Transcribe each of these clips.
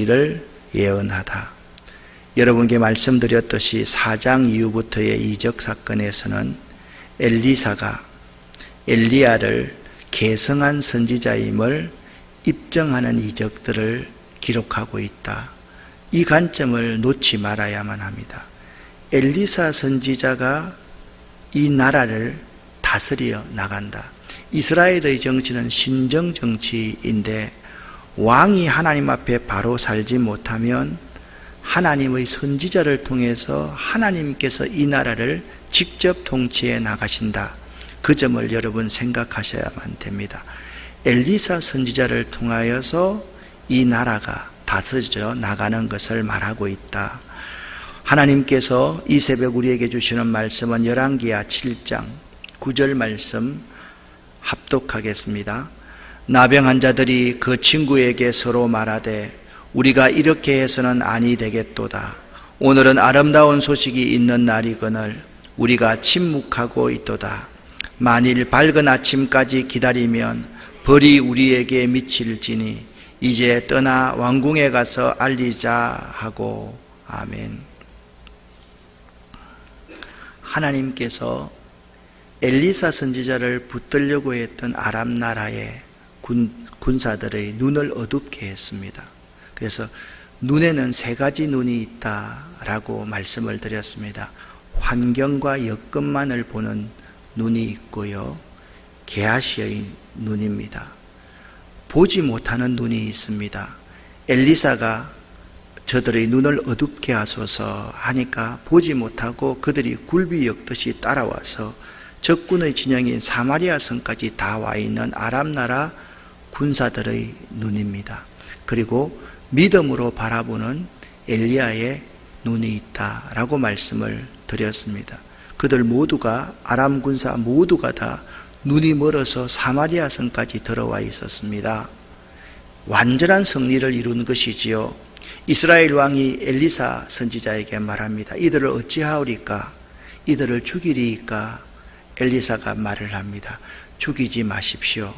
일을 예언하다. 여러분께 말씀드렸듯이 4장 이후부터의 이적 사건에서는 엘리사가 엘리야를 계승한 선지자임을 입증하는 이적들을 기록하고 있다. 이 관점을 놓지 말아야만 합니다. 엘리사 선지자가 이 나라를 다스려 나간다. 이스라엘의 정치는 신정 정치인데 왕이 하나님 앞에 바로 살지 못하면 하나님의 선지자를 통해서 하나님께서 이 나라를 직접 통치해 나가신다. 그 점을 여러분 생각하셔야만 됩니다. 엘리사 선지자를 통하여서 이 나라가 다스려져 나가는 것을 말하고 있다. 하나님께서 이 새벽 우리에게 주시는 말씀은 열왕기하 7장 9절 말씀 합독하겠습니다. 나병한 자들이 그 친구에게 서로 말하되 우리가 이렇게 해서는 아니 되겠도다. 오늘은 아름다운 소식이 있는 날이거늘 우리가 침묵하고 있도다. 만일 밝은 아침까지 기다리면 벌이 우리에게 미칠지니 이제 떠나 왕궁에 가서 알리자 하고. 아멘. 하나님께서 엘리사 선지자를 붙들려고 했던 아람 나라의 군사들의 눈을 어둡게 했습니다. 그래서 눈에는 세 가지 눈이 있다라고 말씀을 드렸습니다. 환경과 여건만을 보는 눈이 있고요, 게하시의 눈입니다. 보지 못하는 눈이 있습니다. 엘리사가 저들의 눈을 어둡게 하소서 하니까 보지 못하고 그들이 굴비 엮듯이 따라와서 적군의 진영인 사마리아 성까지 다 와 있는 아람 나라 군사들의 눈입니다. 그리고 믿음으로 바라보는 엘리야의 눈이 있다라고 말씀을 드렸습니다. 그들 모두가, 아람 군사 모두가 다 눈이 멀어서 사마리아 성까지 들어와 있었습니다. 완전한 승리를 이룬 것이지요. 이스라엘 왕이 엘리사 선지자에게 말합니다. 이들을 어찌하오리까? 이들을 죽이리까? 엘리사가 말을 합니다. 죽이지 마십시오.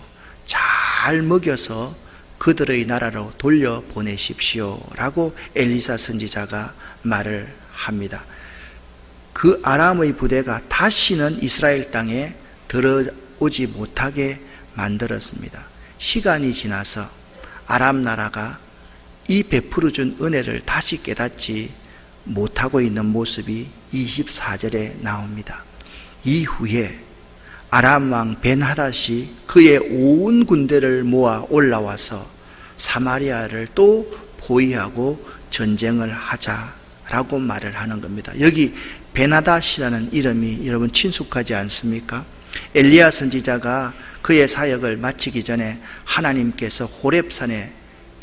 잘 먹여서 그들의 나라로 돌려보내십시오 라고 엘리사 선지자가 말을 합니다. 그 아람의 부대가 다시는 이스라엘 땅에 들어오지 못하게 만들었습니다. 시간이 지나서 아람 나라가 이 베풀어준 은혜를 다시 깨닫지 못하고 있는 모습이 24절에 나옵니다. 이후에 아람 왕 벤하닷이 그의 온 군대를 모아 올라와서 사마리아를 또 포위하고 전쟁을 하자라고 말을 하는 겁니다. 여기 벤하닷이라는 이름이 여러분 친숙하지 않습니까? 엘리야 선지자가 그의 사역을 마치기 전에 하나님께서 호렙산에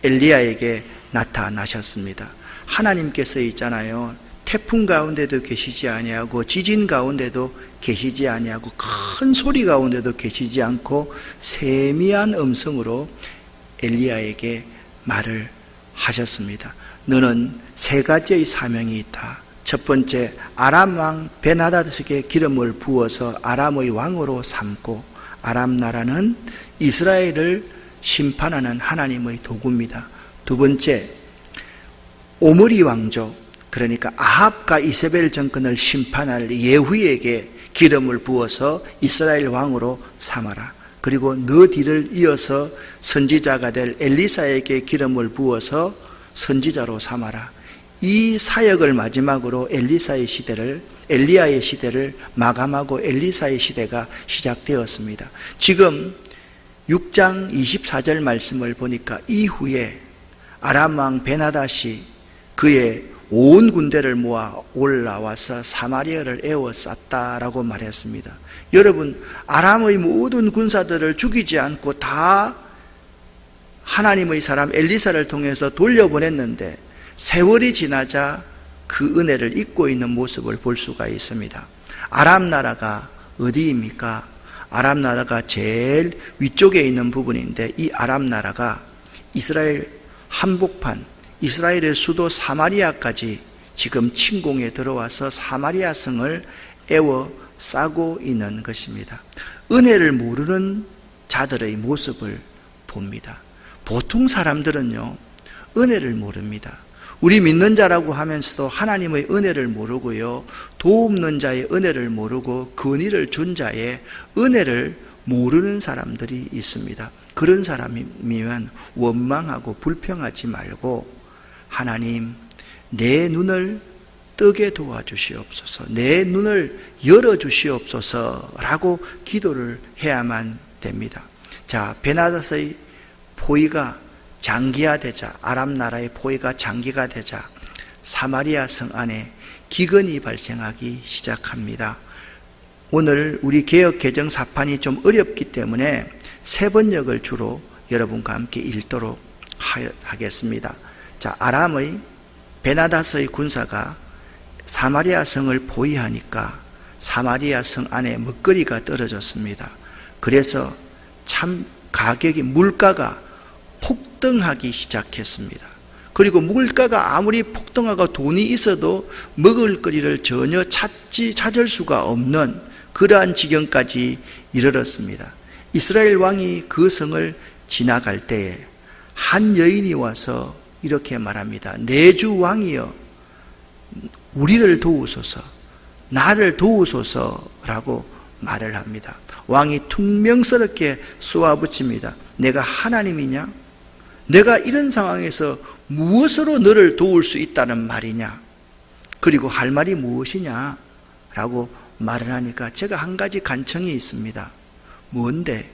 엘리야에게 나타나셨습니다. 하나님께서 있잖아요, 태풍 가운데도 계시지 아니하고 지진 가운데도 계시지 아니하고 큰 소리 가운데도 계시지 않고 세미한 음성으로 엘리야에게 말을 하셨습니다. 너는 세 가지의 사명이 있다. 첫 번째, 아람 왕 벤하닷에게 기름을 부어서 아람의 왕으로 삼고, 아람 나라는 이스라엘을 심판하는 하나님의 도구입니다. 두 번째, 오므리 왕족, 그러니까 아합과 이세벨 정권을 심판할 예후에게 기름을 부어서 이스라엘 왕으로 삼아라. 그리고 너 뒤를 이어서 선지자가 될 엘리사에게 기름을 부어서 선지자로 삼아라. 이 사역을 마지막으로 엘리야의 시대를 마감하고 엘리사의 시대가 시작되었습니다. 지금 6장 24절 말씀을 보니까 이후에 아람 왕 벤하닷이 그의 온 군대를 모아 올라와서 사마리아를 에워쌌다라고 말했습니다. 여러분, 아람의 모든 군사들을 죽이지 않고 다 하나님의 사람 엘리사를 통해서 돌려보냈는데 세월이 지나자 그 은혜를 잊고 있는 모습을 볼 수가 있습니다. 아람 나라가 어디입니까? 아람 나라가 제일 위쪽에 있는 부분인데, 이 아람 나라가 이스라엘 한복판, 이스라엘의 수도 사마리아까지 지금 침공에 들어와서 사마리아 성을 에워싸고 있는 것입니다. 은혜를 모르는 자들의 모습을 봅니다. 보통 사람들은요, 은혜를 모릅니다. 우리 믿는 자라고 하면서도 하나님의 은혜를 모르고요, 도움는 자의 은혜를 모르고 근의를 준 자의 은혜를 모르는 사람들이 있습니다. 그런 사람이면 원망하고 불평하지 말고, 하나님 내 눈을 뜨게 도와주시옵소서, 내 눈을 열어주시옵소서라고 기도를 해야만 됩니다. 자, 베나닷의 포위가 장기화되자, 아람 나라의 포위가 장기가 되자 사마리아 성 안에 기근이 발생하기 시작합니다. 오늘 우리 개역 개정 사판이 좀 어렵기 때문에 세 번역을 주로 여러분과 함께 읽도록 하겠습니다. 자, 아람의 베나닷의 군사가 사마리아 성을 포위하니까 사마리아 성 안에 먹거리가 떨어졌습니다. 그래서 참 가격이, 물가가 폭등하기 시작했습니다. 그리고 물가가 아무리 폭등하고 돈이 있어도 먹을 거리를 전혀 찾을 수가 없는 그러한 지경까지 이르렀습니다. 이스라엘 왕이 그 성을 지나갈 때에 한 여인이 와서 이렇게 말합니다. 내 주 왕이여, 우리를 도우소서, 나를 도우소서라고 말을 합니다. 왕이 퉁명스럽게 쏘아붙입니다. 내가 하나님이냐? 내가 이런 상황에서 무엇으로 너를 도울 수 있다는 말이냐? 그리고 할 말이 무엇이냐? 라고 말을 하니까 제가 한 가지 간청이 있습니다. 뭔데?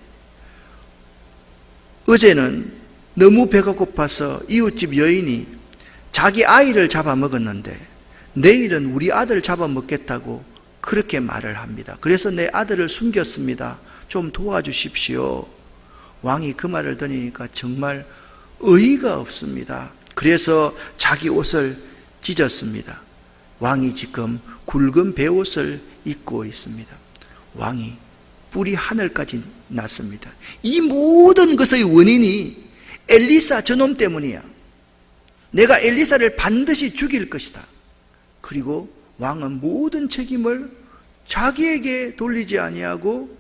어제는 너무 배가 고파서 이웃집 여인이 자기 아이를 잡아먹었는데 내일은 우리 아들 잡아먹겠다고 그렇게 말을 합니다. 그래서 내 아들을 숨겼습니다. 좀 도와주십시오. 왕이 그 말을 들으니까 정말 의의가 없습니다. 그래서 자기 옷을 찢었습니다. 왕이 지금 굵은 베옷을 입고 있습니다. 왕이 뿔이 하늘까지 났습니다. 이 모든 것의 원인이 엘리사 저놈 때문이야. 내가 엘리사를 반드시 죽일 것이다. 그리고 왕은 모든 책임을 자기에게 돌리지 아니하고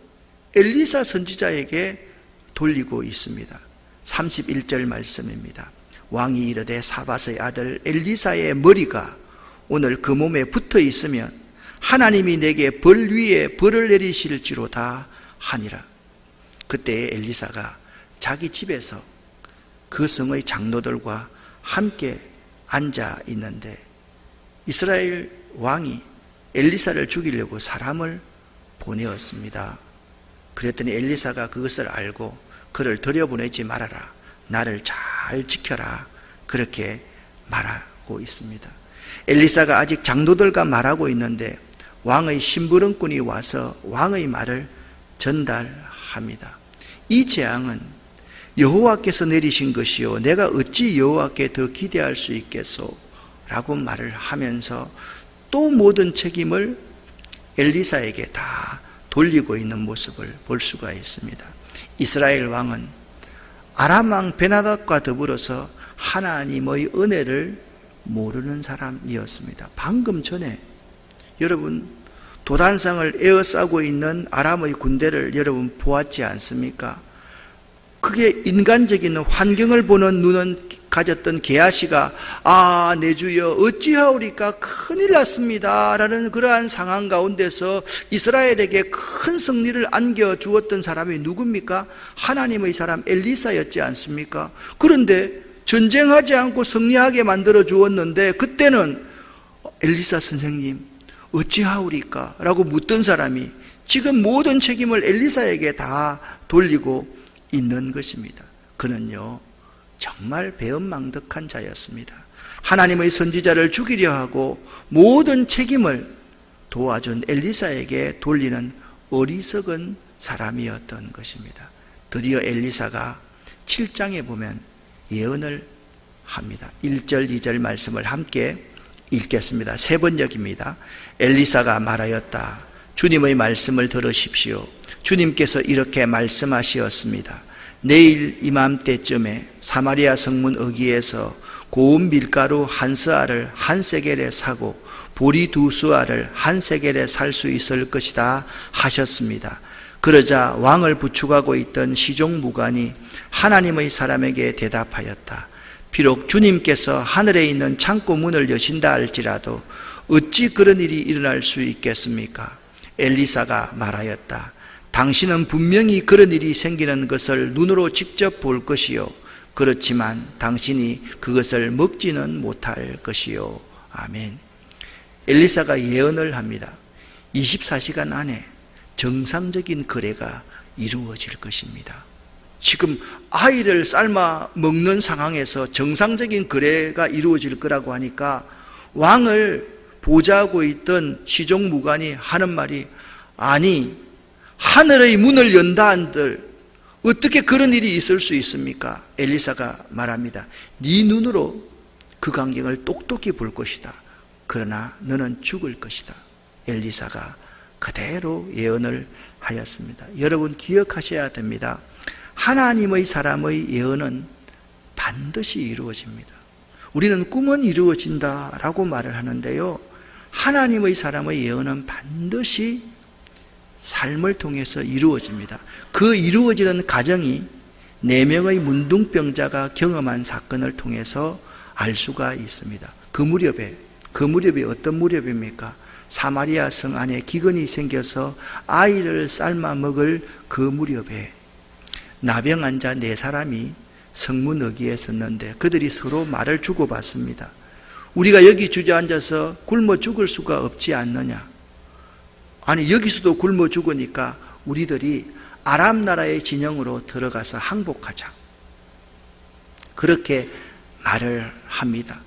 엘리사 선지자에게 돌리고 있습니다. 31절 말씀입니다. 왕이 이르되 사밧의 아들 엘리사의 머리가 오늘 그 몸에 붙어 있으면 하나님이 내게 벌 위에 벌을 내리실지로다 하니라. 그때 엘리사가 자기 집에서 그 성의 장로들과 함께 앉아 있는데 이스라엘 왕이 엘리사를 죽이려고 사람을 보내었습니다. 그랬더니 엘리사가 그것을 알고 그를 들여보내지 말아라, 나를 잘 지켜라, 그렇게 말하고 있습니다. 엘리사가 아직 장로들과 말하고 있는데 왕의 심부름꾼이 와서 왕의 말을 전달합니다. 이 재앙은 여호와께서 내리신 것이요 내가 어찌 여호와께 더 기대할 수 있겠소? 라고 말을 하면서 또 모든 책임을 엘리사에게 다 돌리고 있는 모습을 볼 수가 있습니다. 이스라엘 왕은 아람 왕 베나닷과 더불어서 하나님의 은혜를 모르는 사람이었습니다. 방금 전에 여러분 도단상을 에워싸고 있는 아람의 군대를 여러분 보았지 않습니까? 그게 인간적인 환경을 보는 눈은 가졌던 게하시가 내 주여 어찌하오리까 큰일 났습니다 라는 그러한 상황 가운데서 이스라엘에게 큰 승리를 안겨주었던 사람이 누굽니까? 하나님의 사람 엘리사였지 않습니까? 그런데 전쟁하지 않고 승리하게 만들어 주었는데 그때는 엘리사 선생님 어찌하오리까 라고 묻던 사람이 지금 모든 책임을 엘리사에게 다 돌리고 있는 것입니다. 그는요 정말 배은망덕한 자였습니다. 하나님의 선지자를 죽이려 하고 모든 책임을 도와준 엘리사에게 돌리는 어리석은 사람이었던 것입니다. 드디어 엘리사가 7장에 보면 예언을 합니다. 1절 2절 말씀을 함께 읽겠습니다. 세 번역입니다. 엘리사가 말하였다. 주님의 말씀을 들으십시오. 주님께서 이렇게 말씀하시었습니다. 내일 이맘때쯤에 사마리아 성문 어귀에서 고운 밀가루 한 스아를 한 세겔에 사고 보리 두 스아를 한 세겔에 살 수 있을 것이다 하셨습니다. 그러자 왕을 부축하고 있던 시종무관이 하나님의 사람에게 대답하였다. 비록 주님께서 하늘에 있는 창고 문을 여신다 할지라도 어찌 그런 일이 일어날 수 있겠습니까? 엘리사가 말하였다. 당신은 분명히 그런 일이 생기는 것을 눈으로 직접 볼 것이요. 그렇지만 당신이 그것을 먹지는 못할 것이요. 아멘. 엘리사가 예언을 합니다. 24시간 안에 정상적인 거래가 이루어질 것입니다. 지금 아이를 삶아 먹는 상황에서 정상적인 거래가 이루어질 거라고 하니까 왕을 보좌하고 있던 시종무관이 하는 말이, 아니 하늘의 문을 연다 한들 어떻게 그런 일이 있을 수 있습니까? 엘리사가 말합니다. 네 눈으로 그 광경을 똑똑히 볼 것이다. 그러나 너는 죽을 것이다. 엘리사가 그대로 예언을 하였습니다. 여러분 기억하셔야 됩니다. 하나님의 사람의 예언은 반드시 이루어집니다. 우리는 꿈은 이루어진다라고 말을 하는데요, 하나님의 사람의 예언은 반드시 삶을 통해서 이루어집니다. 그 이루어지는 과정이 4명의 문둥병자가 경험한 사건을 통해서 알 수가 있습니다. 그 무렵이 어떤 무렵입니까? 사마리아 성 안에 기근이 생겨서 아이를 삶아 먹을 그 무렵에 나병 환자 4사람이 성문 어귀에 섰는데 그들이 서로 말을 주고받습니다. 우리가 여기 주저앉아서 굶어 죽을 수가 없지 않느냐? 아니 여기서도 굶어 죽으니까 우리들이 아람 나라의 진영으로 들어가서 항복하자. 그렇게 말을 합니다.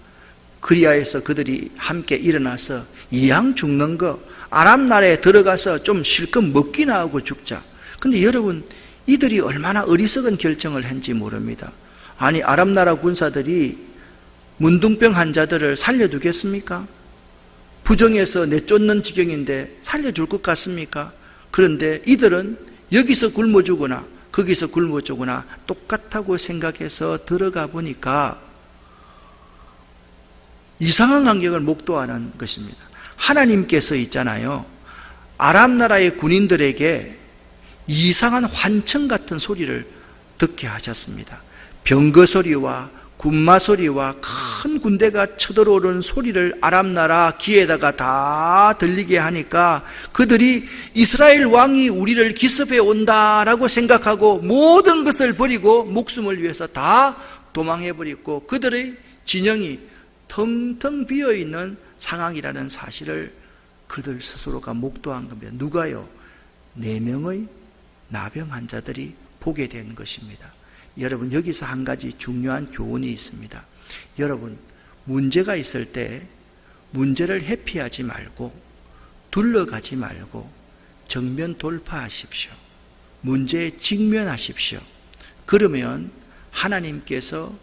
그리하여서 그들이 함께 일어나서 이왕 죽는 거 아람 나라에 들어가서 좀 실컷 먹기나 하고 죽자. 근데 여러분, 이들이 얼마나 어리석은 결정을 했는지 모릅니다. 아니 아람 나라 군사들이 문둥병 환자들을 살려두겠습니까? 부정해서 내쫓는 지경인데 살려줄 것 같습니까? 그런데 이들은 여기서 굶어 죽거나 거기서 굶어 죽거나 똑같다고 생각해서 들어가 보니까 이상한 광경을 목도하는 것입니다. 하나님께서 있잖아요, 아람 나라의 군인들에게 이상한 환청 같은 소리를 듣게 하셨습니다. 병거 소리와 군마 소리와 큰 군대가 쳐들어오는 소리를 아람 나라 귀에다가 다 들리게 하니까 그들이 이스라엘 왕이 우리를 기습해 온다라고 생각하고 모든 것을 버리고 목숨을 위해서 다 도망해버리고 그들의 진영이 텅텅 비어있는 상황이라는 사실을 그들 스스로가 목도한 겁니다. 누가요? 4명의 나병 환자들이 보게 된 것입니다. 여러분, 여기서 한 가지 중요한 교훈이 있습니다. 여러분, 문제가 있을 때 문제를 회피하지 말고 둘러가지 말고 정면 돌파하십시오. 문제에 직면하십시오. 그러면 하나님께서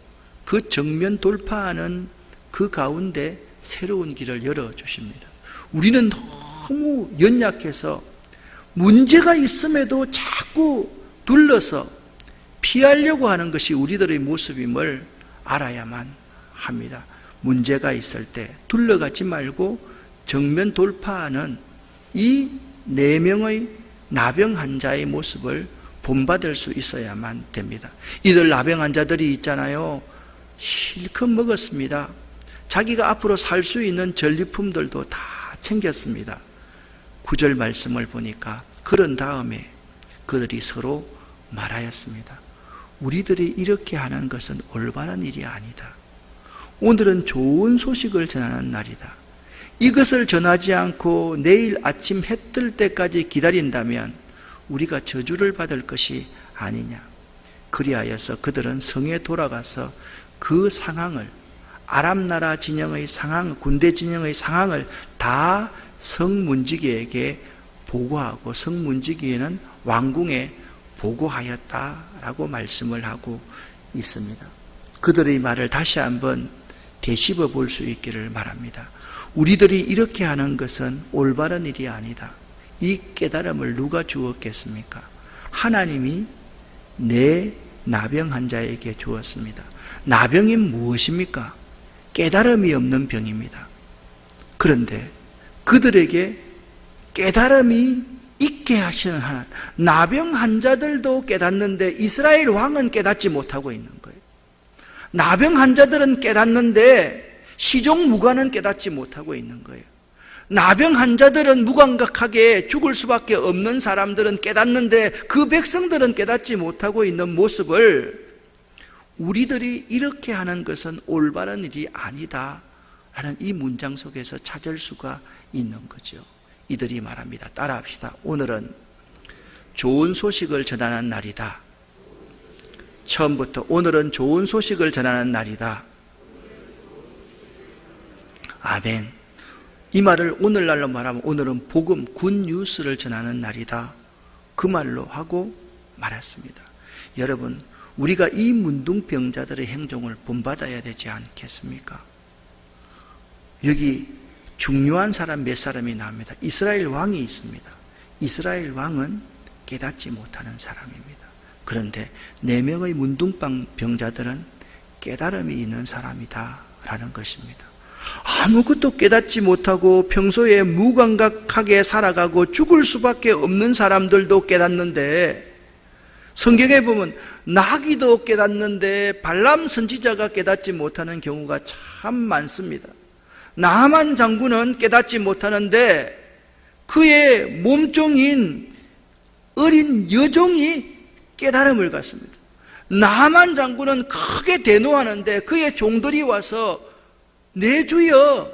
그 정면 돌파하는 그 가운데 새로운 길을 열어주십니다. 우리는 너무 연약해서 문제가 있음에도 자꾸 둘러서 피하려고 하는 것이 우리들의 모습임을 알아야만 합니다. 문제가 있을 때 둘러가지 말고 정면 돌파하는 이 4명의 나병 환자의 모습을 본받을 수 있어야만 됩니다. 이들 나병 환자들이 있잖아요, 실컷 먹었습니다. 자기가 앞으로 살 수 있는 전리품들도 다 챙겼습니다. 9절 말씀을 보니까 그런 다음에 그들이 서로 말하였습니다. 우리들이 이렇게 하는 것은 올바른 일이 아니다. 오늘은 좋은 소식을 전하는 날이다. 이것을 전하지 않고 내일 아침 해 뜰 때까지 기다린다면 우리가 저주를 받을 것이 아니냐. 그리하여서 그들은 성에 돌아가서 그 상황을, 아람 나라 진영의 상황, 군대 진영의 상황을 다 성문지기에게 보고하고 성문지기에는 왕궁에 보고하였다라고 말씀을 하고 있습니다. 그들의 말을 다시 한번 되씹어 볼 수 있기를 바랍니다. 우리들이 이렇게 하는 것은 올바른 일이 아니다. 이 깨달음을 누가 주었겠습니까? 하나님이 내 나병 환자에게 주었습니다. 나병이 무엇입니까? 깨달음이 없는 병입니다. 그런데 그들에게 깨달음이 있게 하시는 하나님, 나병 환자들도 깨닫는데 이스라엘 왕은 깨닫지 못하고 있는 거예요. 나병 환자들은 깨닫는데 시종무관은 깨닫지 못하고 있는 거예요. 나병 환자들은 무감각하게 죽을 수밖에 없는 사람들은 깨닫는데 그 백성들은 깨닫지 못하고 있는 모습을 우리들이 이렇게 하는 것은 올바른 일이 아니다 라는 이 문장 속에서 찾을 수가 있는 거죠. 이들이 말합니다. 따라합시다. 오늘은 좋은 소식을 전하는 날이다. 처음부터 오늘은 좋은 소식을 전하는 날이다. 아멘. 이 말을 오늘날로 말하면 오늘은 복음, 굿뉴스를 전하는 날이다. 그 말로 하고 말았습니다. 여러분, 우리가 이 문둥병자들의 행동을 본받아야 되지 않겠습니까? 여기 중요한 사람 몇 사람이 나옵니다. 이스라엘 왕이 있습니다. 이스라엘 왕은 깨닫지 못하는 사람입니다. 그런데 4명의 문둥병자들은 깨달음이 있는 사람이다 라는 것입니다. 아무것도 깨닫지 못하고 평소에 무감각하게 살아가고 죽을 수밖에 없는 사람들도 깨닫는데, 성경에 보면 나귀도 깨닫는데 발람 선지자가 깨닫지 못하는 경우가 참 많습니다. 나하만 장군은 깨닫지 못하는데 그의 몸종인 어린 여종이 깨달음을 갖습니다. 나하만 장군은 크게 대노하는데 그의 종들이 와서 내 주여,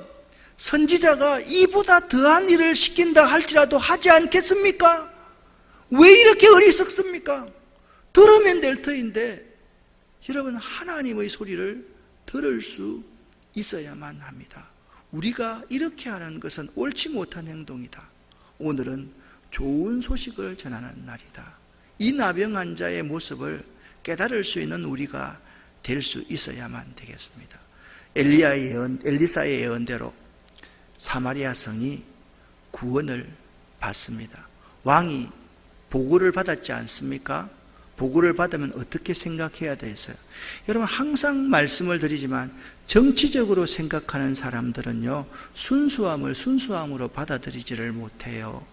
선지자가 이보다 더한 일을 시킨다 할지라도 하지 않겠습니까? 왜 이렇게 어리석습니까? 들으면 될 터인데, 여러분, 하나님의 소리를 들을 수 있어야만 합니다. 우리가 이렇게 하는 것은 옳지 못한 행동이다. 오늘은 좋은 소식을 전하는 날이다. 이 나병 환자의 모습을 깨달을 수 있는 우리가 될 수 있어야만 되겠습니다. 엘리사의 예언대로 사마리아 성이 구원을 받습니다. 왕이 보고를 받았지 않습니까? 보고를 받으면 어떻게 생각해야 되겠어요? 여러분, 항상 말씀을 드리지만 정치적으로 생각하는 사람들은요, 순수함을 순수함으로 받아들이지를 못해요.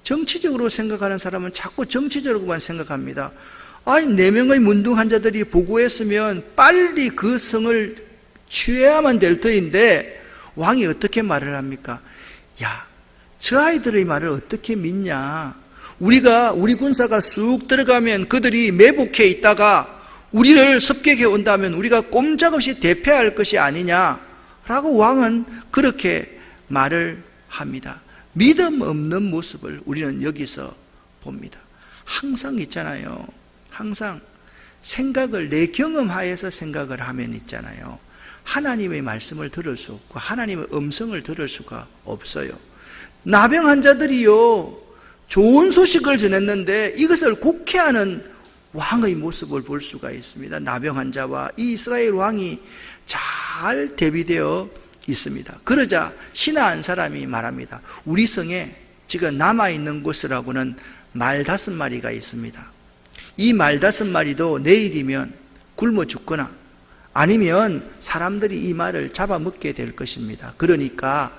정치적으로 생각하는 사람은 자꾸 정치적으로만 생각합니다. 아니, 4명의 문둥 환자들이 보고했으면 빨리 그 성을 취해야만 될 터인데 왕이 어떻게 말을 합니까? 야, 저 아이들의 말을 어떻게 믿냐? 우리 군사가 쑥 들어가면 그들이 매복해 있다가 우리를 습격해 온다면 우리가 꼼짝없이 대패할 것이 아니냐라고 왕은 그렇게 말을 합니다. 믿음 없는 모습을 우리는 여기서 봅니다. 항상 있잖아요. 항상 생각을 내 경험하에서 생각을 하면 있잖아요. 하나님의 말씀을 들을 수 없고 하나님의 음성을 들을 수가 없어요. 나병 환자들이요, 좋은 소식을 전했는데 이것을 곡해하는 왕의 모습을 볼 수가 있습니다. 나병 환자와 이 이스라엘 왕이 잘 대비되어 있습니다. 그러자 신하 한 사람이 말합니다. 우리 성에 지금 남아있는 곳이라고는 말 5마리가 있습니다. 이 말 5마리도 내일이면 굶어 죽거나 아니면 사람들이 이 말을 잡아먹게 될 것입니다. 그러니까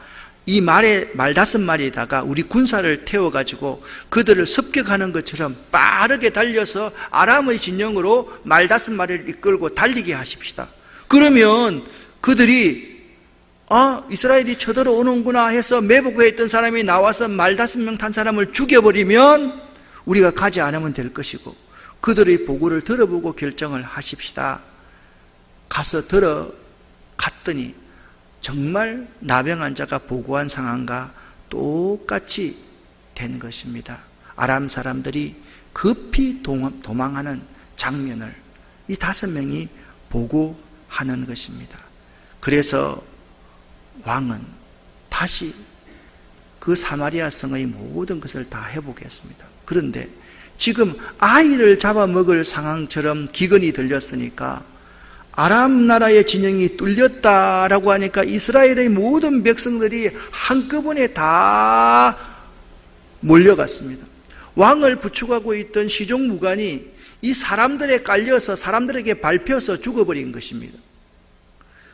이 말 5마리에다가 우리 군사를 태워가지고 그들을 습격하는 것처럼 빠르게 달려서 아람의 진영으로 말 5마리를 이끌고 달리게 하십시다. 그러면 그들이 이스라엘이 쳐들어오는구나 해서 매복해 있던 사람이 나와서 말 5명 탄 사람을 죽여버리면 우리가 가지 않으면 될 것이고, 그들의 보고를 들어보고 결정을 하십시다. 가서 들어갔더니 정말 나병 환자가 보고한 상황과 똑같이 된 것입니다. 아람 사람들이 급히 도망하는 장면을 이 5명이 보고하는 것입니다. 그래서 왕은 다시 그 사마리아 성의 모든 것을 다 회복했습니다. 그런데 지금 아이를 잡아먹을 상황처럼 기근이 들렸으니까 아람 나라의 진영이 뚫렸다라고 하니까 이스라엘의 모든 백성들이 한꺼번에 다 몰려갔습니다. 왕을 부축하고 있던 시종무관이 이 사람들에 깔려서 사람들에게 밟혀서 죽어버린 것입니다.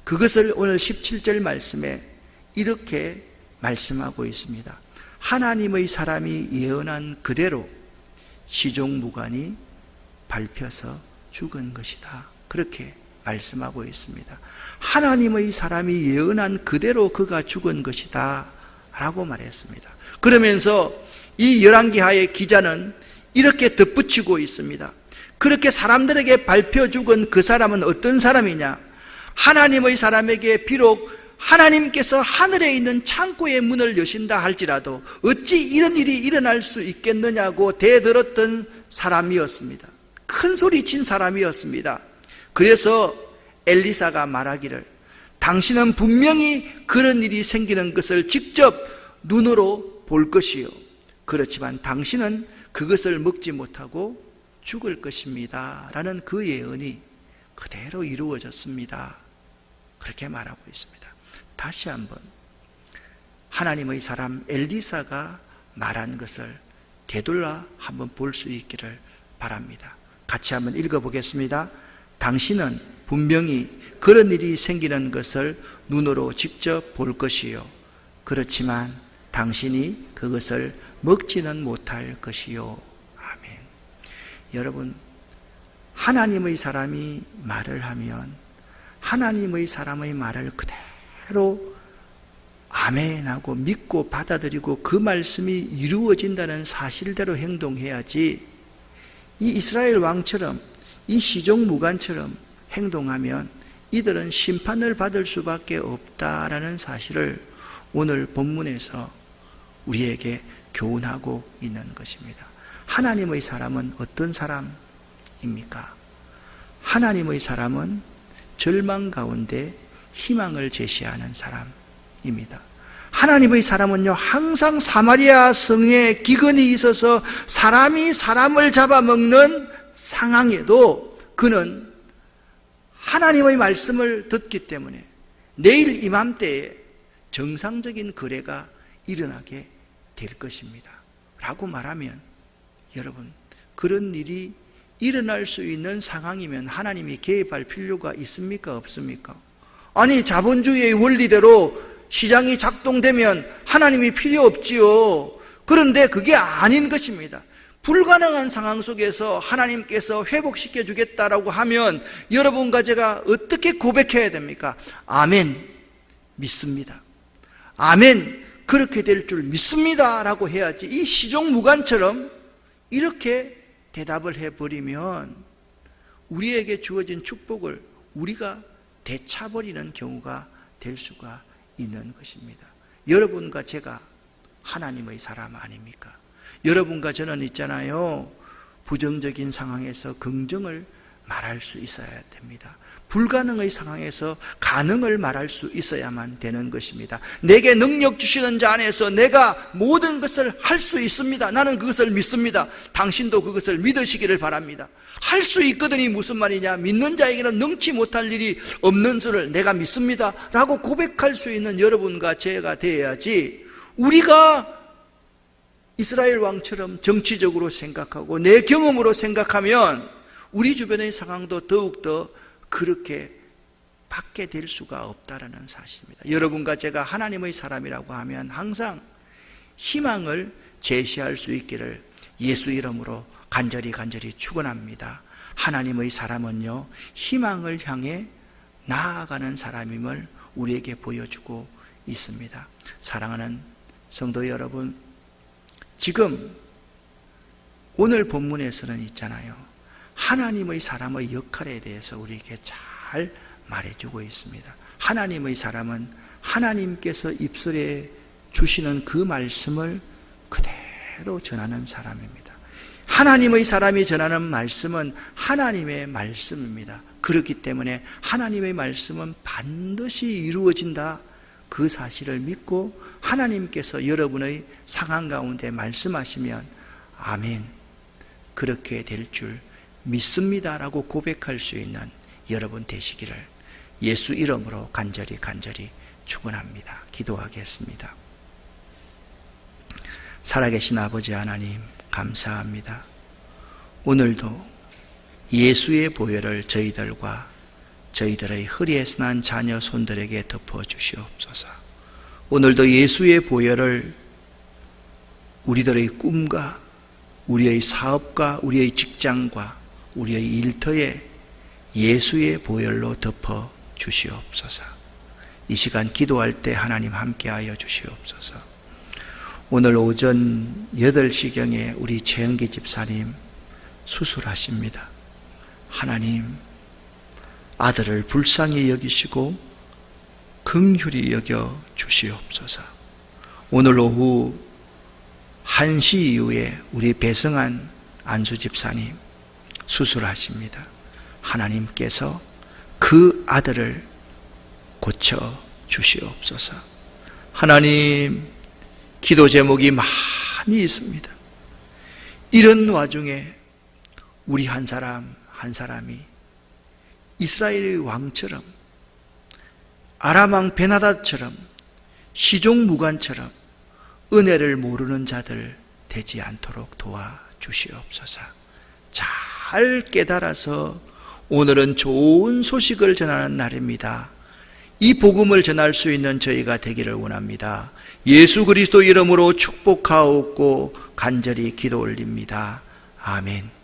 그것을 오늘 17절 말씀에 이렇게 말씀하고 있습니다. 하나님의 사람이 예언한 그대로 시종무관이 밟혀서 죽은 것이다. 그렇게 말씀하고 있습니다. 하나님의 사람이 예언한 그대로 그가 죽은 것이다 라고 말했습니다. 그러면서 이 열왕기하의 기자는 이렇게 덧붙이고 있습니다. 그렇게 사람들에게 발표 죽은 그 사람은 어떤 사람이냐? 하나님의 사람에게 비록 하나님께서 하늘에 있는 창고의 문을 여신다 할지라도 어찌 이런 일이 일어날 수 있겠느냐고 대들었던 사람이었습니다. 큰 소리친 사람이었습니다. 그래서 엘리사가 말하기를 당신은 분명히 그런 일이 생기는 것을 직접 눈으로 볼 것이요, 그렇지만 당신은 그것을 먹지 못하고 죽을 것입니다 라는 그 예언이 그대로 이루어졌습니다. 그렇게 말하고 있습니다. 다시 한번 하나님의 사람 엘리사가 말한 것을 되돌아 한번 볼 수 있기를 바랍니다. 같이 한번 읽어보겠습니다. 당신은 분명히 그런 일이 생기는 것을 눈으로 직접 볼 것이요, 그렇지만 당신이 그것을 먹지는 못할 것이요. 아멘. 여러분, 하나님의 사람이 말을 하면 하나님의 사람의 말을 그대로 아멘하고 믿고 받아들이고 그 말씀이 이루어진다는 사실대로 행동해야지, 이 이스라엘 왕처럼 이 시종무관처럼 행동하면 이들은 심판을 받을 수밖에 없다라는 사실을 오늘 본문에서 우리에게 교훈하고 있는 것입니다. 하나님의 사람은 어떤 사람입니까? 하나님의 사람은 절망 가운데 희망을 제시하는 사람입니다. 하나님의 사람은요, 항상 사마리아 성에 기근이 있어서 사람이 사람을 잡아먹는 상황에도 그는 하나님의 말씀을 듣기 때문에 내일 이맘때에 정상적인 거래가 일어나게 될 것입니다 라고 말하면, 여러분, 그런 일이 일어날 수 있는 상황이면 하나님이 개입할 필요가 있습니까? 없습니까? 아니, 자본주의의 원리대로 시장이 작동되면 하나님이 필요 없지요. 그런데 그게 아닌 것입니다. 불가능한 상황 속에서 하나님께서 회복시켜 주겠다라고 하면 여러분과 제가 어떻게 고백해야 됩니까? 아멘, 믿습니다. 아멘, 그렇게 될 줄 믿습니다 라고 해야지, 이 시종무관처럼 이렇게 대답을 해버리면 우리에게 주어진 축복을 우리가 되차버리는 경우가 될 수가 있는 것입니다. 여러분과 제가 하나님의 사람 아닙니까? 여러분과 저는 있잖아요, 부정적인 상황에서 긍정을 말할 수 있어야 됩니다. 불가능의 상황에서 가능을 말할 수 있어야만 되는 것입니다. 내게 능력 주시는 자 안에서 내가 모든 것을 할 수 있습니다. 나는 그것을 믿습니다. 당신도 그것을 믿으시기를 바랍니다. 할 수 있거든이 무슨 말이냐? 믿는 자에게는 능치 못할 일이 없는 줄을 내가 믿습니다 라고 고백할 수 있는 여러분과 제가 되어야지, 우리가 이스라엘 왕처럼 정치적으로 생각하고 내 경험으로 생각하면 우리 주변의 상황도 더욱더 그렇게 받게 될 수가 없다라는 사실입니다. 여러분과 제가 하나님의 사람이라고 하면 항상 희망을 제시할 수 있기를 예수 이름으로 간절히 축원합니다. 하나님의 사람은요, 희망을 향해 나아가는 사람임을 우리에게 보여주고 있습니다. 사랑하는 성도 여러분, 지금 오늘 본문에서는 있잖아요, 하나님의 사람의 역할에 대해서 우리에게 잘 말해주고 있습니다. 하나님의 사람은 하나님께서 입술에 주시는 그 말씀을 그대로 전하는 사람입니다. 하나님의 사람이 전하는 말씀은 하나님의 말씀입니다. 그렇기 때문에 하나님의 말씀은 반드시 이루어진다, 그 사실을 믿고 하나님께서 여러분의 상황 가운데 말씀하시면 아멘, 그렇게 될 줄 믿습니다 라고 고백할 수 있는 여러분 되시기를 예수 이름으로 간절히 축원합니다. 기도하겠습니다. 살아계신 아버지 하나님, 감사합니다. 오늘도 예수의 보혈을 저희들과 저희들의 허리에서 난 자녀 손들에게 덮어주시옵소서. 오늘도 예수의 보혈을 우리들의 꿈과 우리의 사업과 우리의 직장과 우리의 일터에 예수의 보혈로 덮어 주시옵소서. 이 시간 기도할 때 하나님 함께하여 주시옵소서. 오늘 오전 8시경에 우리 최은기 집사님 수술하십니다. 하나님, 아들을 불쌍히 여기시고 긍휼히 여겨 주시옵소서. 오늘 오후 1시 이후에 우리 배성한 안수 집사님 수술하십니다. 하나님께서 그 아들을 고쳐 주시옵소서. 하나님, 기도 제목이 많이 있습니다. 이런 와중에 우리 한 사람 한 사람이 이스라엘의 왕처럼, 아람 왕 베나다처럼, 시종 무관처럼 은혜를 모르는 자들 되지 않도록 도와주시옵소서. 잘 깨달아서 오늘은 좋은 소식을 전하는 날입니다. 이 복음을 전할 수 있는 저희가 되기를 원합니다. 예수 그리스도 이름으로 축복하옵고 간절히 기도 올립니다. 아멘.